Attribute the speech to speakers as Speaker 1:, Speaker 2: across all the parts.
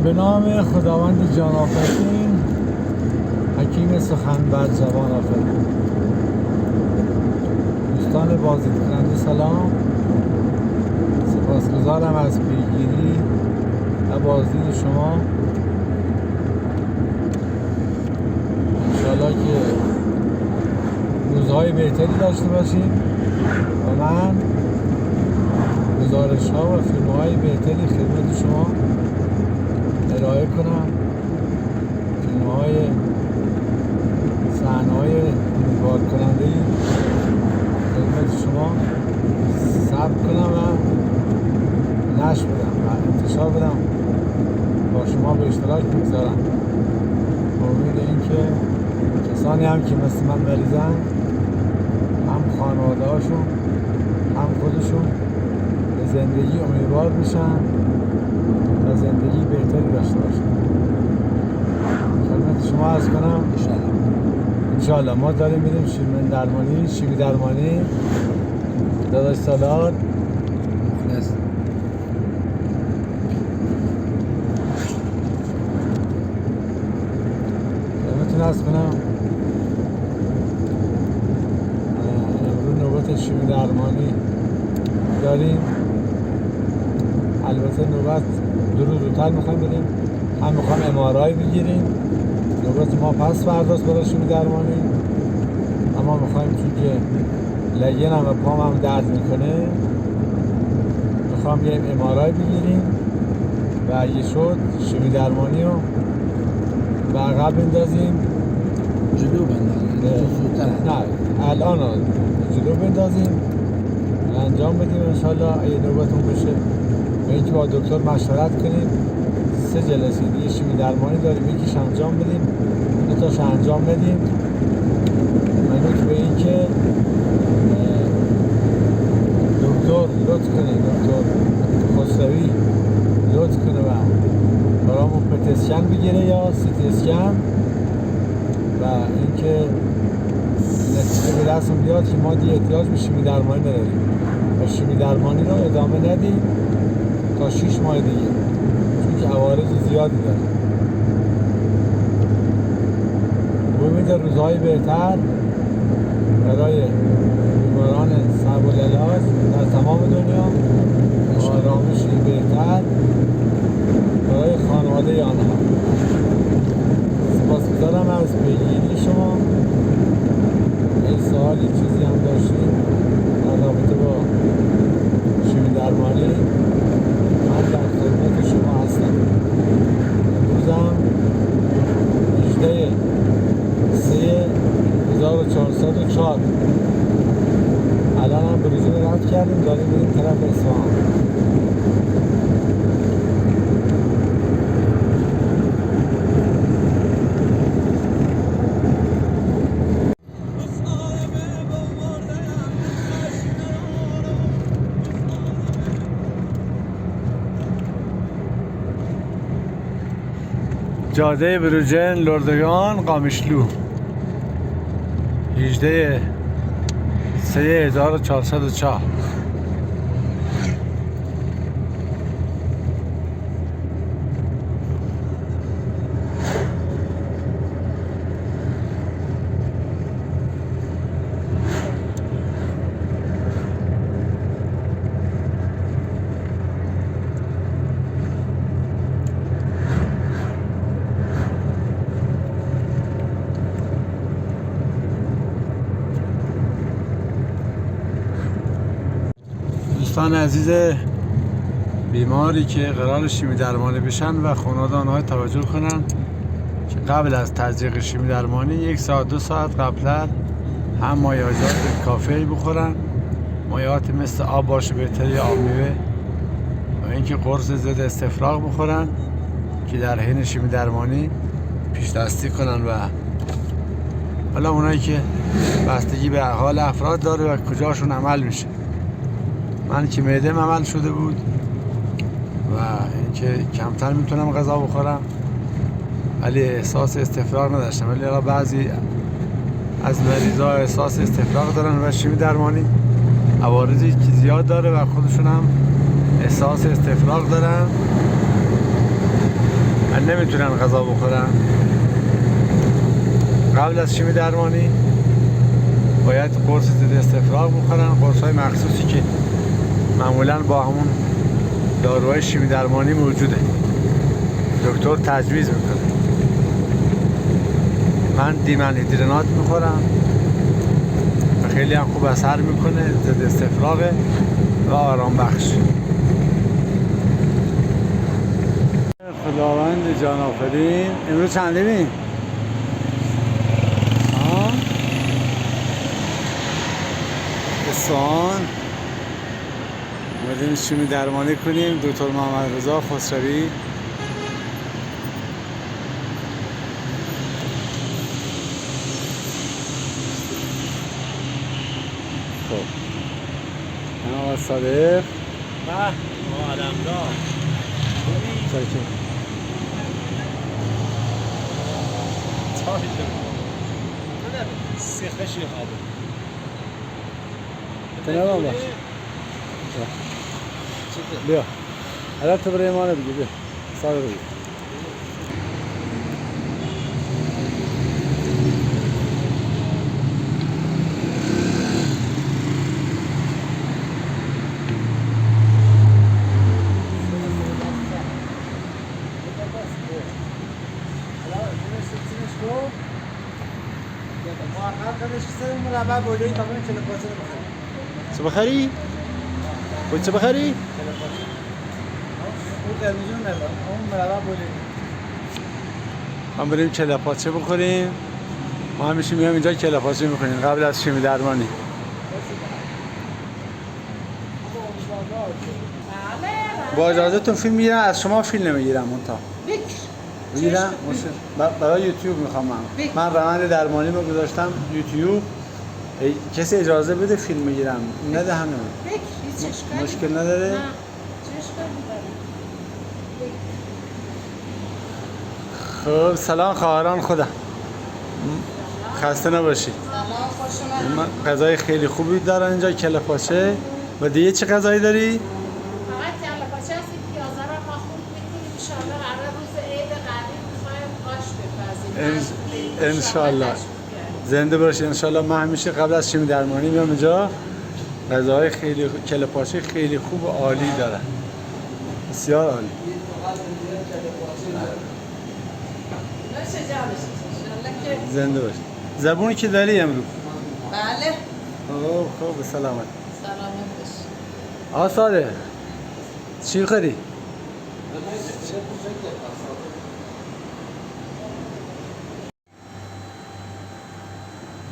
Speaker 1: به نام خداوند جان آفرین، حکیم سخن بر زبان آفرین. دوستان بازدید کننده سلام، سپاسگزارم از پیگیری و بازدید شما. انشاءالله که روزهای بهتری داشته باشیم و من گزارش ها و فیلم های بهتری خدمت شما ارائه کنم. فیلم های صحنه های امیدوار کننده خدمت شما ثبت کنم و نشر بدم و انتشار بدم، با شما به اشتراک بگذارم. با امید اینکه کسانی هم که مثل من مریضن، هم خانواده هاشون هم خودشون به زندگی امیدوار بشن و زندگی بهتری داشته باشن. خدمت شما عرض کنم انشاءالله ما داریم میریم شیمی درمانی داداش سالار مخلص. خدمتتون عرض کنم امروز نوبت شیمی درمانی داریم. البته نوبت دو روز زودتر میخوایم بریم، هم میخوایم ام‌آرآی بگیریم. نوبت ما پس فرداست برای شیمی درمانی، اما میخوایم چون که لگنم و پام هم درد میکنه میخوام بیایم ام‌آرآی بگیریم و اگه شد شیمی درمانی رو به عقب بندازیم،
Speaker 2: جلو بندازیم،
Speaker 1: نه الان جلو بندازیم و انجام بدیم انشالله. اگه نوبتون بشه به اینکه با دکتر مشورت کنیم. 3 جلسه دیگه شیمی درمانی داریم، یکیش انجام بدیم، 2 تاش انجام بدیم. منوط به اینکه دکتر لطف کنه، دکتر خسروی لطف کنه و برامون پت اسکن بگیره یا سی تی اسکن و اینکه نتیجه به دستمون بیاد که ما دیگه احتیاج به شیمی درمانی نداریم و شیمی درمانی رو ادامه ندیم تا 6 ماه دیگه، چون که عوارض زیادی داره. به امید روزهای بهتر برای بیماران صعب العلاج در تمام دنیا، آرامشی بهتر برای خانواده آنها. سپاسگزارم از پیگیری شما. این سوال چیزی هم داشتیم در رابطه با شیمی درمانی، من در خدمت شما هستم. امروزم 18/3/1404 الان هم بریزون رد کردیم، داریم بریم طرف اصفهان. جاده بروجرد لردگان قامیشلو 18/3/1404. دوستان عزیز بیماری که قرار شیمی درمانی بشن و خانواده آنها توجه کنن که قبل از تزریق شیمی درمانی 1 ساعت 2 ساعت قبلتر هم مایعات کافی بخورن. مایعات مثل آب باشه بهتری، آب میوه، و اینکه قرص ضد استفراغ بخورن که در حین شیمی درمانی پیش دستی کنن. و حالا اونایی که بستگی به حال افراد داره و کجاشون عمل میشه. من که معده‌ام عمل شده بود و اینکه کمتر میتونم غذا بخورم، ولی احساس استفراغ نداشتم. ولی بعضی از مریضا احساس استفراغ دارن و شیمی درمانی عوارضی که زیاد داره و خودشون هم احساس استفراغ دارن نمیتونن غذا بخورن. قبل از شیمی درمانی باید قرص ضد استفراغ بخورن، قرص های مخصوصی که معمولا با همون داروهای شیمی درمانی موجوده، دکتر تجویز میکنه. من دیمنهیدرینات میخورم و خیلی هم خوب اثر میکنه، ضد استفراغه و آرام بخش. خداوند جان آفرین. امروز چندمیم؟ اصفهان اومدیم شیمی درمانی کنیم. دکتر محمد رضا خسروی. خب من آقا صادق
Speaker 3: ما آدم دار سیخه شیخابه
Speaker 1: تنها باش. بیا حالا تو برای ما بگی. بیا صادق بگی. چه بخری؟ باید چه بخری؟ هم بریم کله پاچه بخوریم. ما همیشه میام اینجا کله پاچه میخوریم قبل از شیمی درمانی. با اجازهتون فیلم میگیرم، از شما فیلم نمیگیرم. منتها میگیرم برای یوتیوب میخوام. من روند درمانی رو گذاشتم یوتیوب. کسی اجازه بده فیلم میگیرم؟ نده همه مشکل نداره. خب سلام خواهران، خدا خسته نباشید. غذای خیلی خوبی دارن اینجا، کله پاچه. و دیگه چه غذایی داری؟
Speaker 4: فقط کله پاچه هست. پیازا رو ما خوب میکنیم ان شاءالله. قرار روز عید قدیم میخوایم آش بپزیم.
Speaker 1: ان شاء الله زنده باشی. ان شاء الله. من همیشه قبل از شیمی درمانی میام اینجا. غذاهای خیلی کله پاچه خیلی خوب و عالی دارن، بسیار عالی. زنده باشی. زبونی که داری امروز؟
Speaker 4: بله.
Speaker 1: خوب به سلامت.
Speaker 4: سلامت باشی.
Speaker 1: آقا صادق چی خری؟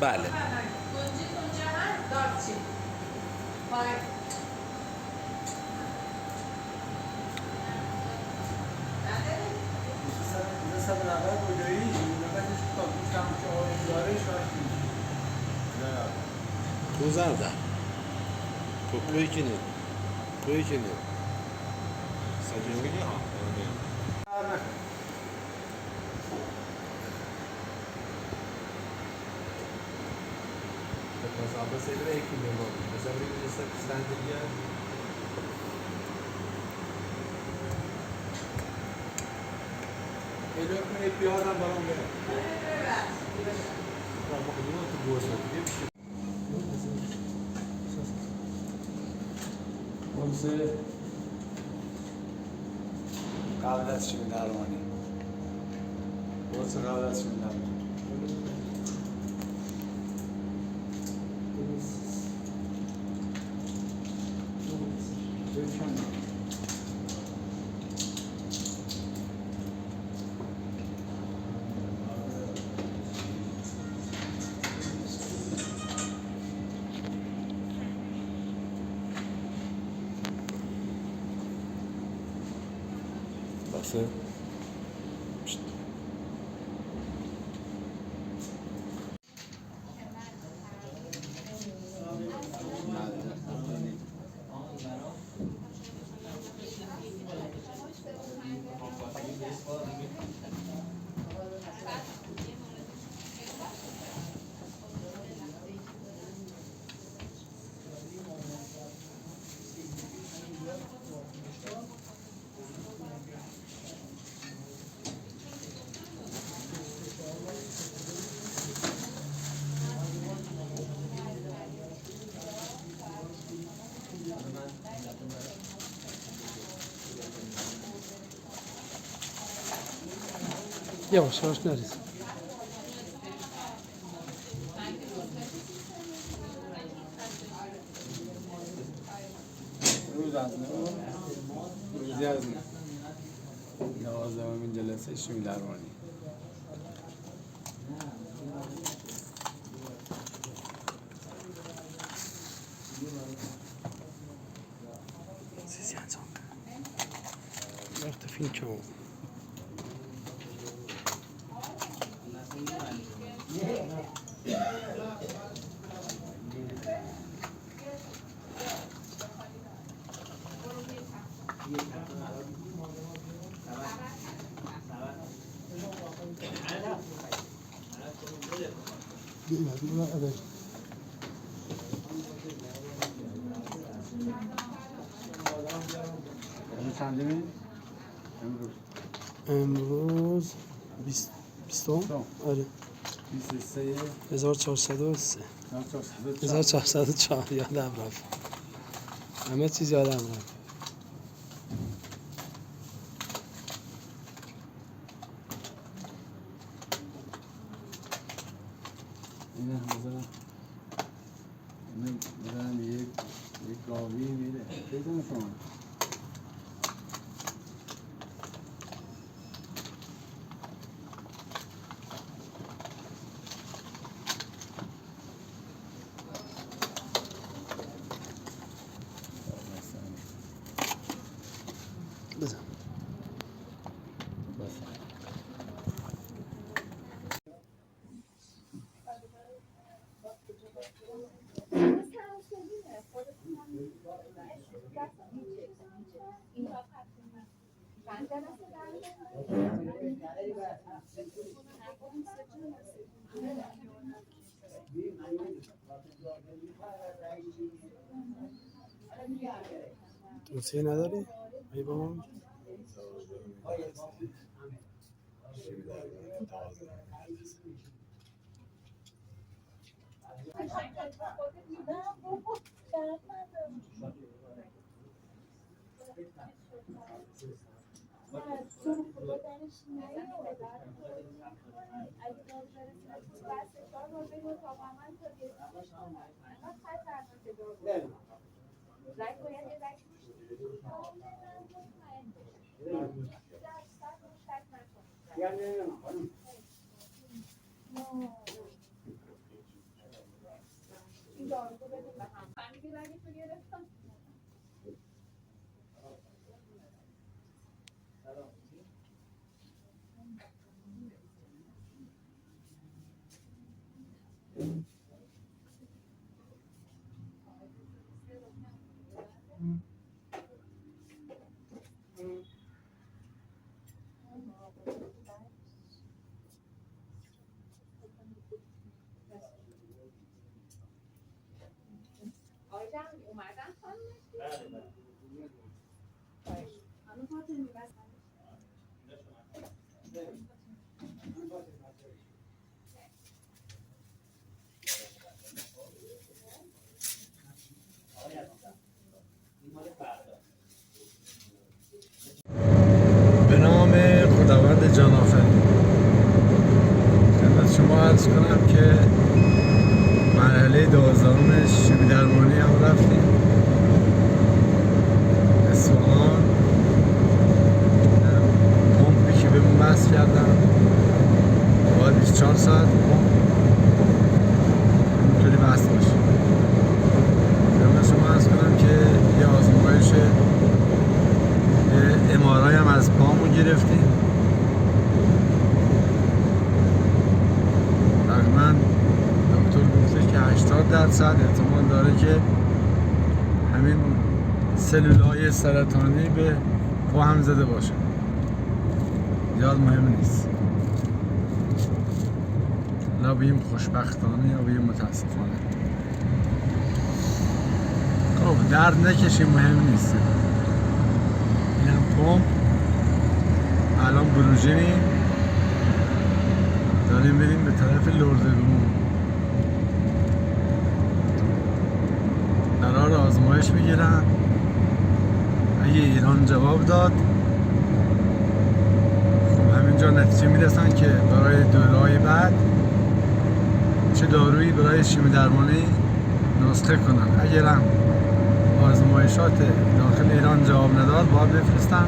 Speaker 3: بله
Speaker 4: کنجی هم دارچی.
Speaker 3: Kuzarda. Kokuyu kinin. Kokuyu kinin. Saçını ya. Abla sevre ekiliyor bu. Mesela bir de sakızlandırıyor. Elokun hep bir adam bana böyle. Evet. Ama bunu da bu olsa diye bir şey.
Speaker 1: قبل از شیمی درمانی. قبل از شیمی درمانی.
Speaker 3: Nasıl?
Speaker 2: یواش یواش نریز.
Speaker 1: روز از روزی از 11مین جلسه شیمی درمانی.
Speaker 2: Vart fincho.
Speaker 1: چندمی؟
Speaker 2: امروز 20 آره
Speaker 1: 23
Speaker 2: 1403
Speaker 1: 1404
Speaker 2: 1404 یادم رفت. همه چیز یادم رفت.
Speaker 1: اینه بزنم یک گاوی میره بزنم شما
Speaker 2: بزن. توصیه نداری؟ ای بابا
Speaker 1: به نام خداوند جان آفرین. خدمت شما عرض کنم که مرحله 12 شیمی درمانی هم رفتیم اصفهان. پمپی که بهمون بس کردم باید 24 ساعت پمپ اینطوری بس باشه. خدمت شما عرض کنم که یه آزمایش MRI هم از پامو گرفتیم. تقریبا دکتر گفته که 80% احتمال داره که همین سلولهای سرطانی به پا هم زده باشه. زیاد مهم نیست، لا بگیم خوشبختانه یا بگیم متاسفانه. خب درد نکشیم، مهم نیست. این هم پمپ. الان بروژینیم، داریم بریم به طرف لردگون. قرار آزمایش میگیرن. اگه ایران جواب داد خب همینجا اونجا نتیجه میرسن که برای دوره‌های بعد چه دارویی برای شیمی درمانی نسخه کنن. اگر هم آزمایشات داخل ایران جواب نداد باید بفرستن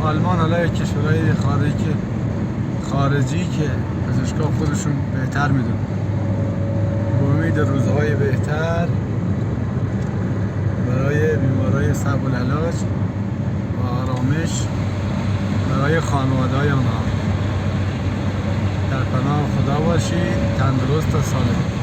Speaker 1: آلمان، حالا کشورهای خارجی که پزشکا خودشون بهتر میدونن. با امید روزهای بهتر برای بیمارای صعب العلاج و آرامش برای خانواده‌های آنها. در پناه خدا باشید، تندرست و سالم.